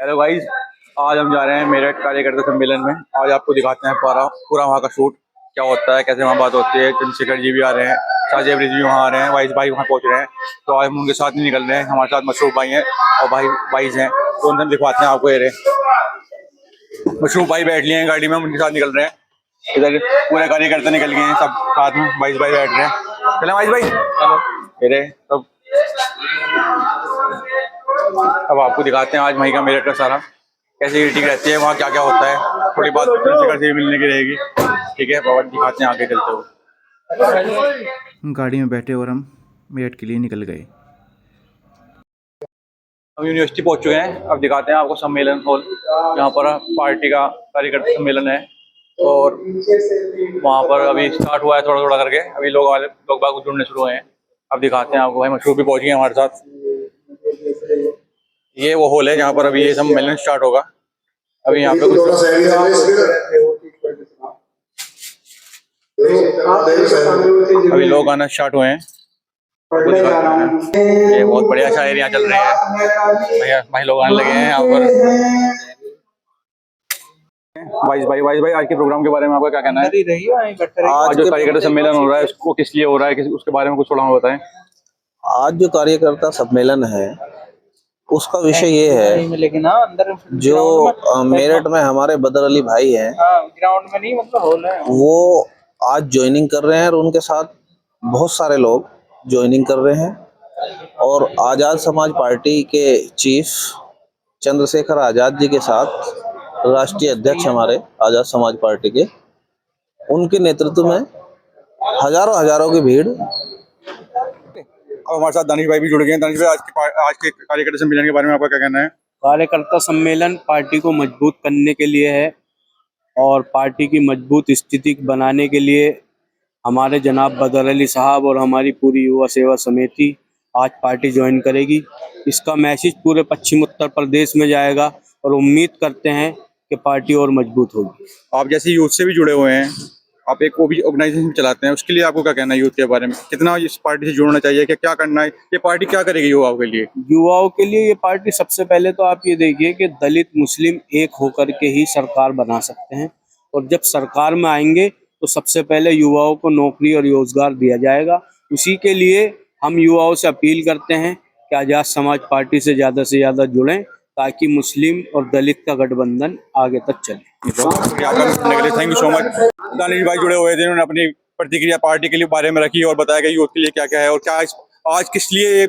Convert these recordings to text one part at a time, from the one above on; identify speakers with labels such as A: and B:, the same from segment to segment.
A: Hello guys, आज हम जा रहे हैं मेरठ कार्यकर्ता सम्मेलन में। आज आपको दिखाते हैं पूरा पूरा वहाँ का शूट क्या होता है, कैसे वहाँ बात होती है। चंद्रशेखर जी भी आ रहे हैं, शाहजेब जी भी वहाँ आ रहे हैं, वाइस भाई वहाँ पहुँच रहे हैं। तो आज हम उनके साथ नहीं निकल रहे हैं, हमारे साथ मशरूफ भाई हैं और भाई वाइस हैं। तो उनसे दिखवाते हैं आपको। ये रहे मशरूफ भाई बैठ लिए हैं गाड़ी में, हम उनके साथ निकल रहे हैं। इधर पूरे कार्यकर्ता निकल गए हैं सब साथ में, वाइस भाई बैठ रहे हैं। चले वाइस भाई, ये रहे सब। अब आपको दिखाते हैं आज वहीं का मेरठ का सारा कैसी मीटिंग रहती है, वहाँ क्या क्या होता है। थोड़ी बात चंद्रशेखर से मिलने की रहेगी, ठीक है। बाबा दिखाते हैं आगे चलते हुए।
B: गाड़ी में बैठे और हम मेरठ के लिए निकल गए।
A: हम यूनिवर्सिटी पहुंच चुके हैं। अब दिखाते हैं आपको सम्मेलन हॉल, यहाँ पर पार्टी का कार्यकर्ता सम्मेलन है। और वहाँ पर अभी स्टार्ट हुआ है थोड़ा थोड़ा करके, अभी लोग बाग जुड़ने शुरू हुए हैं। अब दिखाते हैं आपको। भाई मशहूर भी पहुंच गए हमारे साथ। ये वो हॉल है जहाँ पर अभी ये सम्मेलन स्टार्ट होगा। अभी यहाँ पे कुछ अभी लोग आना स्टार्ट हुए हैं। ये बहुत बढ़िया शायरी यहाँ चल रही है, भाई लोग आने लगे हैं यहाँ पर। वाइस भाई आज के प्रोग्राम के बारे में आपका क्या कहना है? आज जो कार्यकर्ता सम्मेलन हो रहा है उसको किस लिए हो रहा है, उसके बारे में कुछ थोड़ा हमें बताएं।
C: आज जो कार्यकर्ता सम्मेलन है उसका विषय ये है, लेकिन अंदर जो मेरठ में हमारे बदर अली भाई हैं, ग्राउंड में नहीं मतलब हॉल है, वो आज ज्वाइनिंग कर रहे हैं और उनके साथ बहुत सारे लोग ज्वाइनिंग कर रहे हैं। और आज़ाद समाज पार्टी के चीफ चंद्रशेखर आज़ाद जी के साथ राष्ट्रीय अध्यक्ष हमारे आज़ाद समाज पार्टी के, उनके नेतृत्व में हजारों की भीड़।
A: और हमारे साथ दानिश भाई भी जुड़ गए हैं। दानिश भाई, आज के कार्यकर्ता सम्मेलन के बारे में आपका क्या कहना है?
D: कार्यकर्ता सम्मेलन पार्टी को मजबूत करने के लिए है और पार्टी की मजबूत स्थिति बनाने के लिए हमारे जनाब बदर अली साहब और हमारी पूरी युवा सेवा समिति आज पार्टी ज्वाइन करेगी। इसका मैसेज पूरे पश्चिम उत्तर प्रदेश में जाएगा और उम्मीद करते हैं कि पार्टी और मजबूत होगी।
A: आप जैसे यूथ से भी जुड़े हुए हैं, आप एक वो भी ऑर्गेनाइजेशन चलाते हैं, उसके लिए आपको क्या कहना है यूथ के बारे में? कितना इस पार्टी से जुड़ना चाहिए, कि क्या करना है, ये पार्टी क्या करेगी युवाओं के लिए?
D: युवाओं के लिए ये पार्टी सबसे पहले तो आप ये देखिए कि दलित मुस्लिम एक होकर के ही सरकार बना सकते हैं। और जब सरकार में आएंगे तो सबसे पहले युवाओं को नौकरी और रोजगार दिया जाएगा। उसी के लिए हम युवाओं से अपील करते हैं कि आज़ाद समाज पार्टी से ज़्यादा जुड़ें ताकि मुस्लिम और दलित का गठबंधन आगे तक चले।
A: Thank you so much. Danish भाई जुड़े हुए थे, उन्होंने अपनी प्रतिक्रिया पार्टी के लिए बारे में रखी और बताया कि यूथ के लिए क्या क्या है और क्या आज किस लिए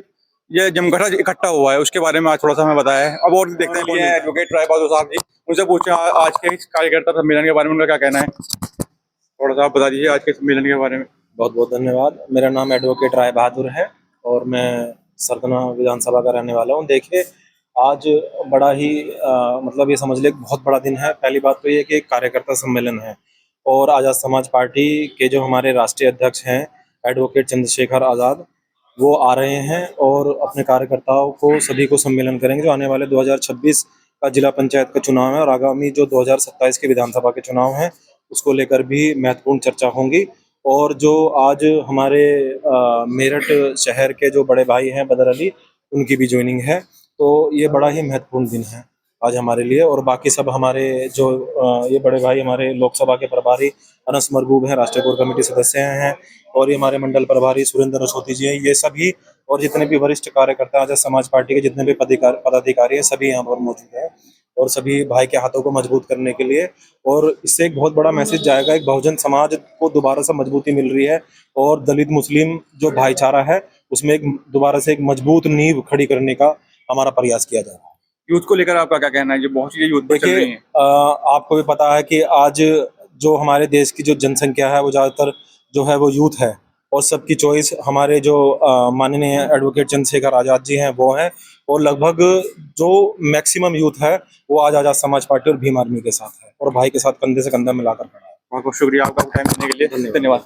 A: ये जमघटा इकट्ठा हुआ है, उसके बारे में आज थोड़ा सा हमें बताया है। अब और देखते हैं एडवोकेट राय बहादुर साहब जी, उनसे पूछे आज के कार्यकर्ता सम्मेलन के बारे में उनका क्या कहना है। थोड़ा सा आप बता दीजिए आज के सम्मेलन के बारे में।
E: बहुत बहुत धन्यवाद। मेरा नाम एडवोकेट राय बहादुर है और मैं सरगना विधानसभा का रहने वाला हूँ। देखिए, आज बड़ा ही मतलब ये समझ ले बहुत बड़ा दिन है। पहली बात तो ये कि कार्यकर्ता सम्मेलन है और आज़ाद समाज पार्टी के जो हमारे राष्ट्रीय अध्यक्ष हैं एडवोकेट चंद्रशेखर आज़ाद, वो आ रहे हैं और अपने कार्यकर्ताओं को सभी को सम्मेलन करेंगे। जो आने वाले 2026 का जिला पंचायत का चुनाव है और आगामी जो 2027 के विधानसभा के चुनाव हैं उसको लेकर भी महत्वपूर्ण चर्चा होंगी। और जो आज हमारे मेरठ शहर के जो बड़े भाई हैं बदर अली, उनकी भी ज्वाइनिंग है। तो ये बड़ा ही महत्वपूर्ण दिन है आज हमारे लिए। और बाकी सब हमारे जो ये बड़े भाई हमारे लोकसभा के प्रभारी अनस मरगूब हैं, राष्ट्रीय कोर कमेटी सदस्य हैं, और ये हमारे मंडल प्रभारी सुरेंद्र अशोती जी हैं। ये सभी और जितने भी वरिष्ठ कार्यकर्ता आज़ाद समाज पार्टी के जितने भी पदाधिकारी हैं सभी यहाँ पर मौजूद हैं और सभी भाई के हाथों को मजबूत करने के लिए। और इससे एक बहुत बड़ा मैसेज जाएगा, एक बहुजन समाज को दोबारा से मजबूती मिल रही है और दलित मुस्लिम जो भाईचारा है उसमें एक दोबारा से एक मजबूत नींव खड़ी करने का हमारा प्रयास किया जा रहा है।
A: यूथ को लेकर आपका क्या कहना है? जो बहुत चीजें यूथ पे चल रही हैं।
E: आपको भी पता है कि आज जो हमारे देश की जो जनसंख्या है वो ज़्यादातर जो है वो यूथ है और सबकी चॉइस हमारे जो माननीय एडवोकेट चंद्रशेखर आज़ाद जी हैं वो हैं। और लगभग जो मैक्सिमम यूथ है वो आज आज़ाद समाज पार्टी और भीम आर्मी के साथ है और भाई के साथ कंधे से कंधा मिलाकर खड़ा है।
A: बहुत बहुत शुक्रिया आपका टाइम देने के लिए। धन्यवाद।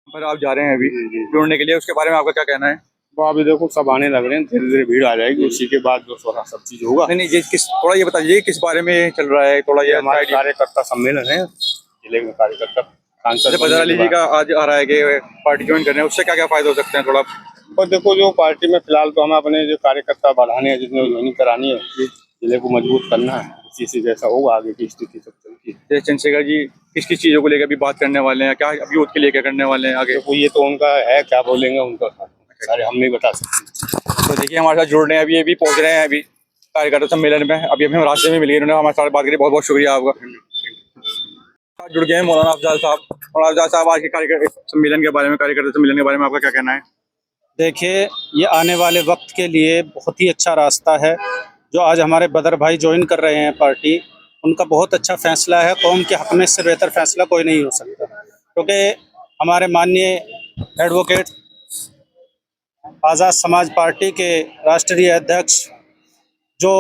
A: पर आप जा रहे हैं अभी जुड़ने के लिए, उसके बारे में आपका क्या कहना है?
F: तो अभी देखो सब आने लग रहे हैं, धीरे धीरे भीड़ आ जाएगी, उसी के बाद जो थोड़ा सब चीज होगा।
A: नहीं थोड़ा ये बताइए किस बारे में चल रहा है, थोड़ा ये
F: हमारे कार्यकर्ता सम्मेलन है जिले में कार्यकर्ता
A: बदर अली जी का आज आ रहा है कि पार्टी ज्वाइन करने, उससे क्या क्या फायदा हो सकते हैं, थोड़ा
F: और देखो जो पार्टी में फिलहाल तो हमें अपने जो कार्यकर्ता बढ़ाने हैं, जितने ज्वाइनिंग करानी है, जिले को मजबूत करना है, इसी से जैसा होगा आगे की स्थिति सब चलती है।
A: जय चंद्रशेखर जी किस किस चीज़ों को लेकर अभी बात करने वाले हैं, क्या अब यूथ के लिए क्या करने वाले हैं आगे?
F: देखो ये तो उनका है, क्या बोलेंगे उनका सारे हम नहीं बता सकते।
A: तो देखिए हमारे साथ जुड़ रहे हैं, अभी ये भी पहुंच रहे हैं अभी कार्यकर्ता सम्मेलन में, अभी हम रास्ते में मिल गए, उन्होंने हमारे साथ बात करी, बहुत बहुत शुक्रिया आपका। जुड़ गए हैं मौलाना अफजाल साहब। मौलाना अफजाल साहब, आज के कार्यकर्ता सम्मेलन के बारे में, कार्यकर्ता सम्मेलन के बारे में आपका क्या कहना है?
G: देखिए, ये आने वाले वक्त के लिए बहुत ही अच्छा रास्ता है। जो आज हमारे बदर भाई ज्वाइन कर रहे हैं पार्टी, उनका बहुत अच्छा फैसला है। कौम के हक में इससे बेहतर फैसला कोई नहीं हो सकता, क्योंकि हमारे माननीय एडवोकेट आज़ाद समाज पार्टी के राष्ट्रीय अध्यक्ष जो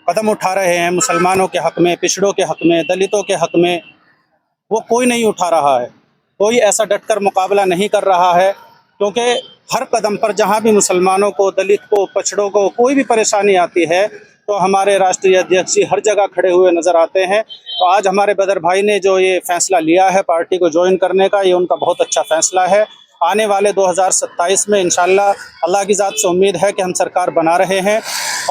G: कदम उठा रहे हैं मुसलमानों के हक में, पिछड़ों के हक में, दलितों के हक में, वो कोई नहीं उठा रहा है। कोई ऐसा डटकर मुकाबला नहीं कर रहा है, क्योंकि हर कदम पर जहाँ भी मुसलमानों को, दलित को, पिछड़ों को कोई भी परेशानी आती है तो हमारे राष्ट्रीय अध्यक्ष जी हर जगह खड़े हुए नज़र आते हैं। तो आज हमारे बदर भाई ने जो ये फैसला लिया है पार्टी को ज्वाइन करने का, ये उनका बहुत अच्छा फैसला है। आने वाले 2027 में इंशाल्लाह अल्लाह की ज़ात से उम्मीद है कि हम सरकार बना रहे हैं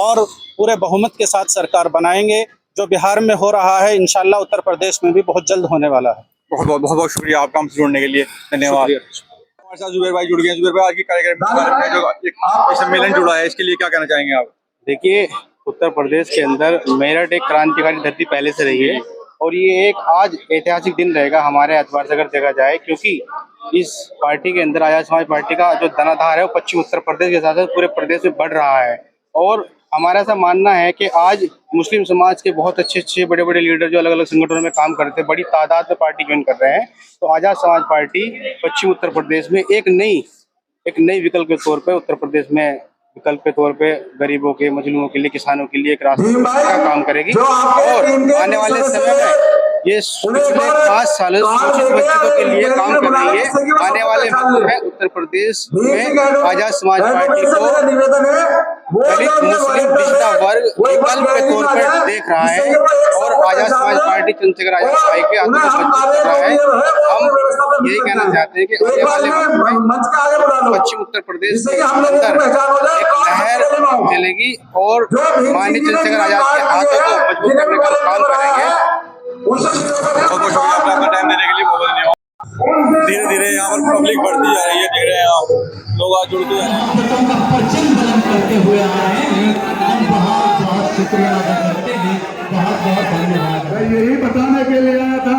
G: और पूरे बहुमत के साथ सरकार बनाएंगे। जो बिहार में हो रहा है इंशाल्लाह उत्तर प्रदेश में भी बहुत जल्द होने वाला है।
A: बहुत बहुत शुक्रिया आपका हमसे जुड़ने के लिए, धन्यवाद। हमारे साथ जुबेर भाई जुड़ गए हैं। जुबेर भाई, आज की कार्यक्रम में जो एक सम्मेलन जुड़ा है, इसके लिए क्या कहना चाहेंगे आप?
H: देखिए, उत्तर प्रदेश के अंदर मेरठ एक क्रांतिकारी धरती पहले से रही है और ये एक आज ऐतिहासिक दिन रहेगा हमारे एतबार से अगर देखा जाए, क्योंकि इस पार्टी के अंदर आज़ाद समाज पार्टी का जो धनाधार है वो पश्चिम उत्तर प्रदेश के साथ साथ पूरे प्रदेश में बढ़ रहा है। और हमारा ऐसा मानना है कि आज मुस्लिम समाज के बहुत अच्छे बड़े बड़े लीडर जो अलग अलग संगठनों में काम करते हैं, बड़ी तादाद में पार्टी ज्वाइन कर रहे हैं। तो आज़ाद समाज पार्टी पश्चिम उत्तर प्रदेश में एक नई विकल्प के तौर पे उत्तर प्रदेश में विकल्प के तौर पे गरीबों के, मजलूमों के लिए, किसानों के लिए एक रास्ता का काम करेगी। और आने वाले समय में ये पिछले 5 साल शोषित वंचितों के लिए काम कर रही है। आने वाले वक्त में उत्तर प्रदेश में आज़ाद समाज पार्टी को दलित, मुस्लिम, पिछड़ा वर्ग विकल्प के तौर पर देख रहा है और आज़ाद समाज पार्टी चंद्रशेखर आज़ाद भाई के हाथों को मजबूत कर रहा है। हम यही कहना चाहते हैं कि आने वाले वक्त में पश्चिम उत्तर प्रदेश के अंदर एक लहर चलेगी और माननीय चंद्रशेखर आज़ाद के हाथों को मजबूत करने का काम करेंगे।
A: बहुत बहुत शुक्रिया आपका टाइम देने के लिए, बहुत धन्यवाद। धीरे धीरे यहाँ पर पब्लिक बढ़ती जा रही है, देख रहे हैं आप, लोग आज जुड़ते जा रहे हैं।
I: मैं यही बताने के लिए आया था,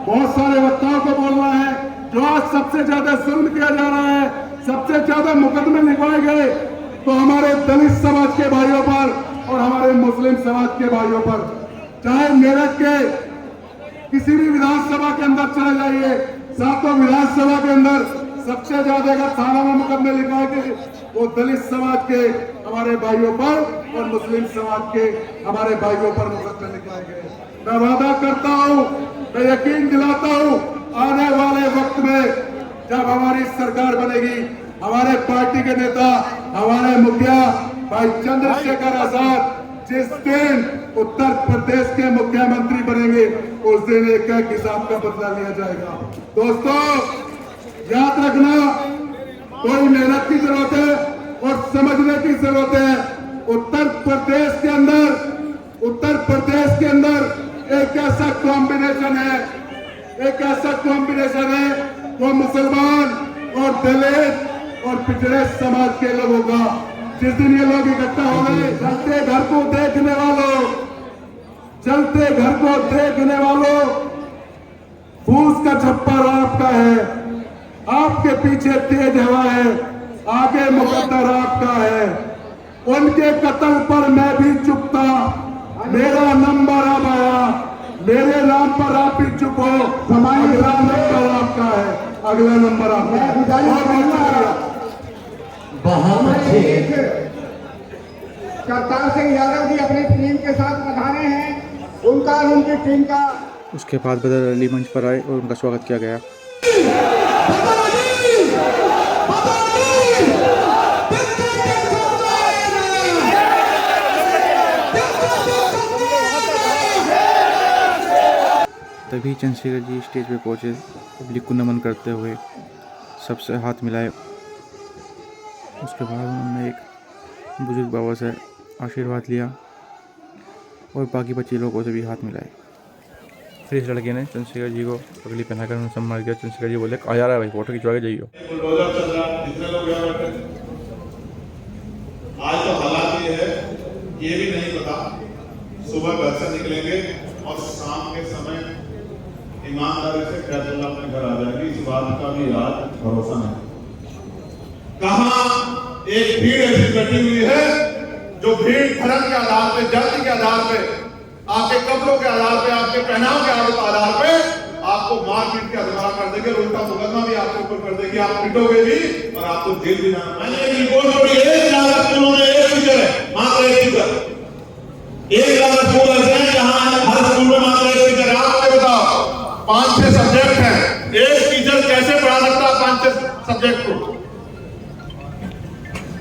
I: बहुत सारे वक्ताओं को बोलना है जो आज सबसे ज्यादा जुल्म किया जा रहा है, सबसे ज्यादा मुकदमे लिखवाए गए तो हमारे दलित समाज के भाइयों पर और हमारे मुस्लिम समाज के भाइयों पर। चाहे मेरठ के किसी भी विधानसभा के अंदर चले जाइए, सातों विधानसभा के अंदर सबसे ज्यादा अगर थाना में मुकदमे लिखवाए गए वो दलित समाज के हमारे भाइयों पर और मुस्लिम समाज के हमारे भाइयों पर मुकदमे लिखवाए गए। मैं वादा करता हूँ, मैं यकीन दिलाता हूँ, आने वाले वक्त में जब हमारी सरकार बनेगी, हमारे पार्टी के नेता, हमारे मुखिया भाई चंद्रशेखर आजाद जिस दिन उत्तर प्रदेश के मुख्यमंत्री बनेंगे उस दिन एक हिसाब का बदला लिया जाएगा। दोस्तों याद रखना, कोई मेहनत की जरूरत है और समझने की जरूरत है। उत्तर प्रदेश के अंदर एक ऐसा कॉम्बिनेशन है वो मुसलमान और दलित और पिछड़े समाज के लोगों का। जिस दिन ये लोग इकट्ठा हो गए, चलते घर को देखने वालों, फूस का छप्पर आपका है, आपके पीछे तेज हवा है, आगे मुकद्दर आपका है। उनके कत्ल पर मैं भी चुप था, मेरा नंबर अब आया, मेरे नाम पर आप भी चुप हो, अगला नंबर आपका है, अगला नंबर आपका है।
J: बहुत अच्छे करतार सिंह यादव जी अपनी टीम के साथ पधारे हैं, उनका और उनकी टीम का।
B: उसके बाद बदर अली मंच पर आए और उनका स्वागत किया गया। तभी चंद्रशेखर जी स्टेज पे पहुंचे, पब्लिक को नमन करते हुए सबसे हाथ मिलाए उसके बाद उन्होंने एक बुजुर्ग बाबा से आशीर्वाद लिया और बाकी बच्चे लोगों से भी हाथ मिलाए। फिर इस लड़के ने चंद्रशेखर जी को पगड़ी पहनाकर उन्हें सम्मान किया। चंद्रशेखर जी बोले आ जा रहा है भाई, फोटो खिंचवा के जाइयो।
I: आज तो हालात ये है, ये भी नहीं पता सुबह घर से निकलेंगे और शाम के समय ईमानदारी से फैसला अपने घर आ जाएगी, इस बात का भी आज भरोसा नहीं। कहां एक भीड़ ऐसी कटी हुई है जो भीड़ धर्म के आधार पे, जाति के आधार पे, आपके कपड़ों के आधार पे, आपके पहनाव के आधार पे आपको मार पीट के अधमरा कर देंगे, उल्टा मुकदमा भी आपके ऊपर कर देगी, आप पिटोगे भी और आपको जेल भी जाना। मैंने एक रिपोर्ट पढ़ी है, 1 लाख स्कूलों में 1 टीचर है, मात्र 1 टीचर। 1 लाख स्कूल ऐसे हैं जहां हर स्कूल में मात्र 1 टीचर। आप मुझे बताओ 5-6 सब्जेक्ट हैं, एक टीचर कैसे पढ़ा सकता है 5-6 सब्जेक्ट को?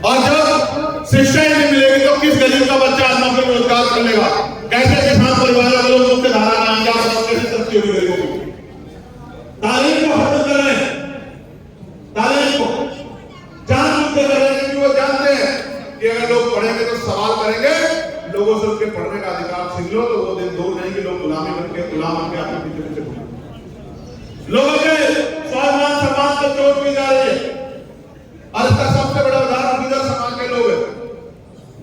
I: और जब शिक्षा ही नहीं मिलेगी तो किस गरीब का बच्चा आज नौकरी रोजगार कर लेगा? कैसे किसान परिवार के लोग मुख्य धारा में आएंगे? आप कैसे सस्ती होगी गरीबों की? तालीम को खत्म कर रहे हैं, तालीम को जानबूझ कर रहे हैं, क्योंकि वो जानते हैं कि अगर लोग पढ़ेंगे तो सवाल करेंगे, लोगों से उनके पढ़ने का अधिकार छीन लो तो वो दिन दूर नहीं कि लोग गुलाम बनके आपके पीछे पीछे घूमेंगे। लोगों के स्वाभिमान सम्मान को चोट की जा रही है। और इसका सबसे बड़ा उदाहरण गुर्जर समाज के लोग हैं।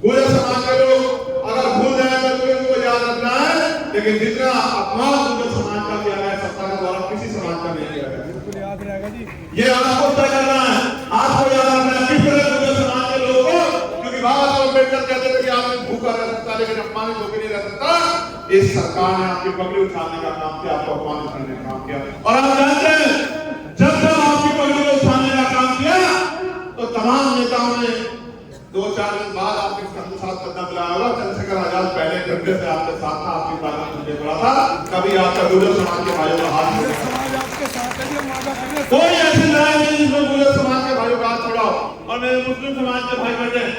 I: गुर्जर समाज के लोग अगर भूल जाए तो उनको याद रखना है, लेकिन जितना अपमान गुर्जर समाज का किया गया सत्ता के द्वारा किसी समाज का नहीं किया गया। याद रहेगा जी, ये आपको तय करना है, आपको याद रखना है किस तरह गुर्जर समाज के लोगों को, क्योंकि बाबा साहब अम्बेडकर कहते थे कि आदमी भूखा रह सकता लेकिन अपमानित होकर नहीं रह सकता। इस सरकार ने आपकी पगड़ी उठाने का काम किया, आपको अपमानित करने का काम किया। और आप जानते हैं जब आपकी पगड़ी उठाने का काम किया तो तमाम नेताओं ने 2-4 दिन बाद आपके साथ कदम मिलाया होगा। चंद्रशेखर आजाद पहले घंटे से आपके साथ था, आपकी ताकत मुझे पड़ा था, कभी आपका गुर्जर समाज के भाइयों का हाथ नहीं छोड़ा। कोई ऐसी लड़ाई नहीं जिसमें गुर्जर समाज के भाइयों का हाथ छोड़ाओ। और मेरे मुस्लिम समाज के भाई बहन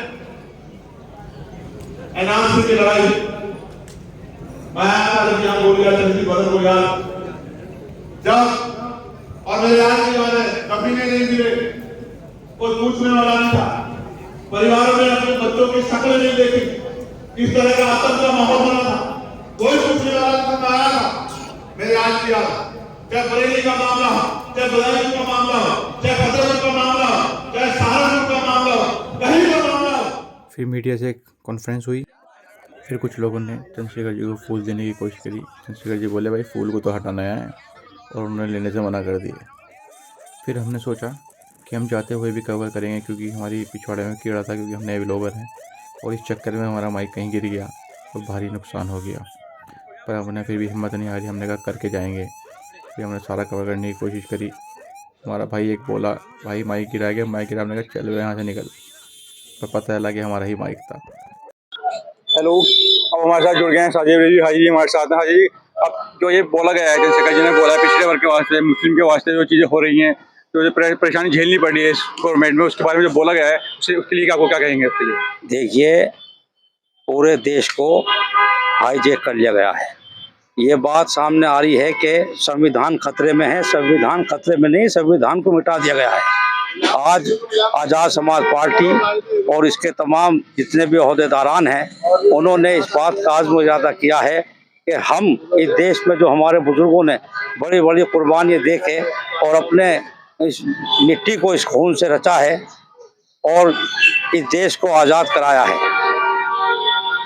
I: एनआरसी की लड़ाई मैं आया बोल गया बदल हो गया जब, और मेरे आज की बात है, कभी नहीं मिले, कोई पूछने वाला नहीं था, परिवारों ने अपने बच्चों की शक्ल नहीं देखी, इस तरह का आतंक का माहौल बना था, कोई पूछने वाला नहीं आया था। मेरे आज की याद, चाहे बरेली का मामला हो, चाहे बदायूं का मामला हो, चाहे फतेहपुर का मामला हो, चाहे सहारनपुर का मामला हो, कहीं का मामला हो।
B: फिर मीडिया से एक कॉन्फ्रेंस हुई। फिर कुछ लोगों ने चंद्रशेखर जी को फूल देने की कोशिश करी। चंद्रशेखर जी बोले भाई फूल को तो हटाना है, और उन्होंने लेने से मना कर दिया। फिर हमने सोचा कि हम जाते हुए भी कवर करेंगे, क्योंकि हमारी पिछवाड़े में कीड़ा था, क्योंकि हम नए ब्लॉगर हैं और इस चक्कर में हमारा माइक कहीं गिर गया और भारी नुकसान हो गया। पर हमने फिर भी हिम्मत नहीं हारी, हमने कहा करके जाएंगे। फिर हमने सारा कवर करने की कोशिश करी। हमारा भाई एक बोला भाई माइक गिरा गया, माइक गिरा, हमने कहा चल यहाँ से निकल, पर पता चला कि हमारा ही माइक था।
A: हेलो, अब हमारे साथ जुड़ गए हैं साजिब रिजवी हाजी जी हमारे साथ हैं। हाजी जी, अब जो ये बोला गया है, चंद्रशेखर जी ने बोला है पिछड़े वर्ग के वास्ते, मुस्लिम के वास्ते जो चीज़ें हो रही हैं, जो परेशानी झेलनी पड़ रही है इस गवर्नमेंट में, उसके बारे में जो बोला गया है उसके लिए आपको क्या कहेंगे? उसके लिए
K: देखिए, पूरे देश को हाईजैक कर लिया गया है। ये बात सामने आ रही है कि संविधान खतरे में है। संविधान खतरे में नहीं, संविधान को मिटा दिया गया है। आज आज़ाद समाज पार्टी और इसके तमाम जितने भी ओहदेदारान हैं, उन्होंने इस बात का आज़्म इरादा किया है कि हम इस देश में जो हमारे बुजुर्गों ने बड़ी बड़ी कुर्बानियाँ दे के और अपने इस मिट्टी को इस खून से रचा है और इस देश को आज़ाद कराया है,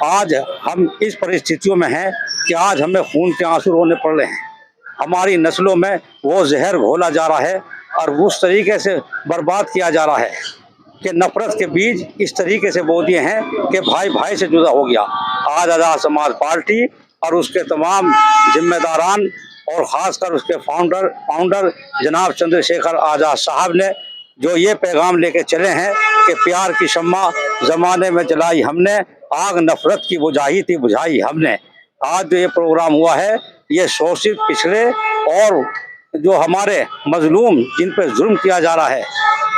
K: आज हम इस परिस्थितियों में हैं कि आज हमें खून के आंसू रोने पड़ रहे हैं। हमारी नस्लों में वो जहर घोला जा रहा है और उस तरीके से बर्बाद किया जा रहा है कि नफरत के बीज इस तरीके से बो दिए हैं कि भाई भाई से जुदा हो गया। आज आज़ाद समाज पार्टी और उसके तमाम जिम्मेदारान और ख़ासकर उसके फाउंडर जनाब चंद्रशेखर आज़ाद साहब ने जो ये पैगाम लेके चले हैं कि प्यार की शम्मा ज़माने में जलाई हमने, आग नफरत की बुझाई हमने। आज जो ये प्रोग्राम हुआ है, ये शोषित पिछड़े और जो हमारे मजलूम जिन पर जुल्म किया जा रहा है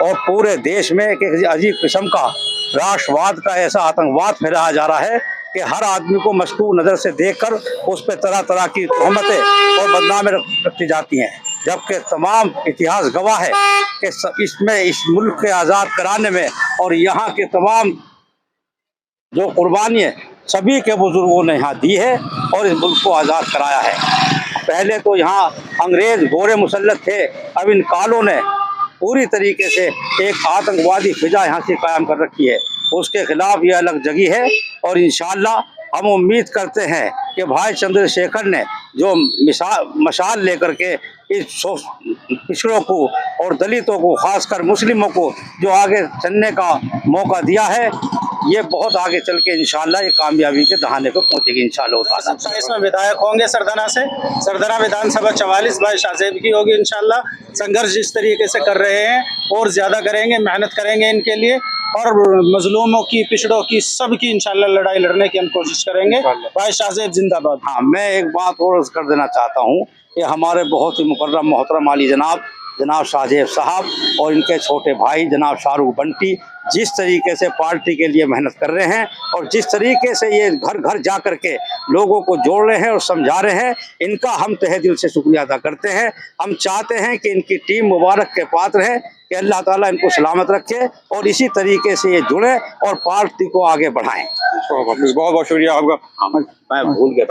K: और पूरे देश में एक अजीब किस्म का राष्ट्रवाद का ऐसा आतंकवाद फैलाया जा रहा है कि हर आदमी को मशकूक नज़र से देखकर उस पर तरह तरह की तोहमतें और बदनामें रखी जाती हैं। जबकि तमाम इतिहास गवाह है कि इसमें इस मुल्क के आज़ाद कराने में और यहाँ के तमाम जो कुर्बानी है सभी के बुजुर्गों ने यहाँ दी है और इस मुल्क को आज़ाद कराया है। पहले तो यहाँ अंग्रेज गोरे मुसल्लत थे, अब इन कालों ने पूरी तरीके से एक आतंकवादी फिजा यहाँ से कायम कर रखी है। उसके खिलाफ ये अलग जगह है और इंशाअल्लाह हम उम्मीद करते हैं कि भाई चंद्रशेखर ने जो मशाल लेकर के इस पिछड़ों को और दलितों को, खासकर मुस्लिमों को जो आगे चलने का मौका दिया है, ये बहुत आगे चल के इंशाअल्लाह ये कामयाबी के दहाने को पहुंचेगी इंशाअल्लाह।
G: 27 में विधायक होंगे सरदना से। सरदना विधानसभा 44 भाई शाहजेब की होगी इंशाअल्लाह। संघर्ष जिस तरीके से कर रहे हैं और ज्यादा करेंगे, मेहनत करेंगे इनके लिए और मजलूमों की, पिछड़ों की, सबकी इंशाअल्लाह लड़ाई लड़ने की हम कोशिश करेंगे। भाई शाहजेब जिंदाबाद।
K: हाँ, मैं एक बात और अर्ज कर देना चाहता हूँ कि हमारे बहुत ही मुकर्रम मोहतरम आली जनाब शाहजेब साहब और इनके छोटे भाई जनाब शाहरुख बंटी जिस तरीके से पार्टी के लिए मेहनत कर रहे हैं और जिस तरीके से ये घर घर जा कर के लोगों को जोड़ रहे हैं और समझा रहे हैं, इनका हम तहे दिल से शुक्रिया अदा करते हैं। हम चाहते हैं कि इनकी टीम मुबारक के पात्र है कि अल्लाह ताला इनको सलामत रखे और इसी तरीके से ये जुड़े और पार्टी को आगे बढ़ाएं।
A: बहुत बहुत शुक्रिया आपका।
K: मैं भूल गया।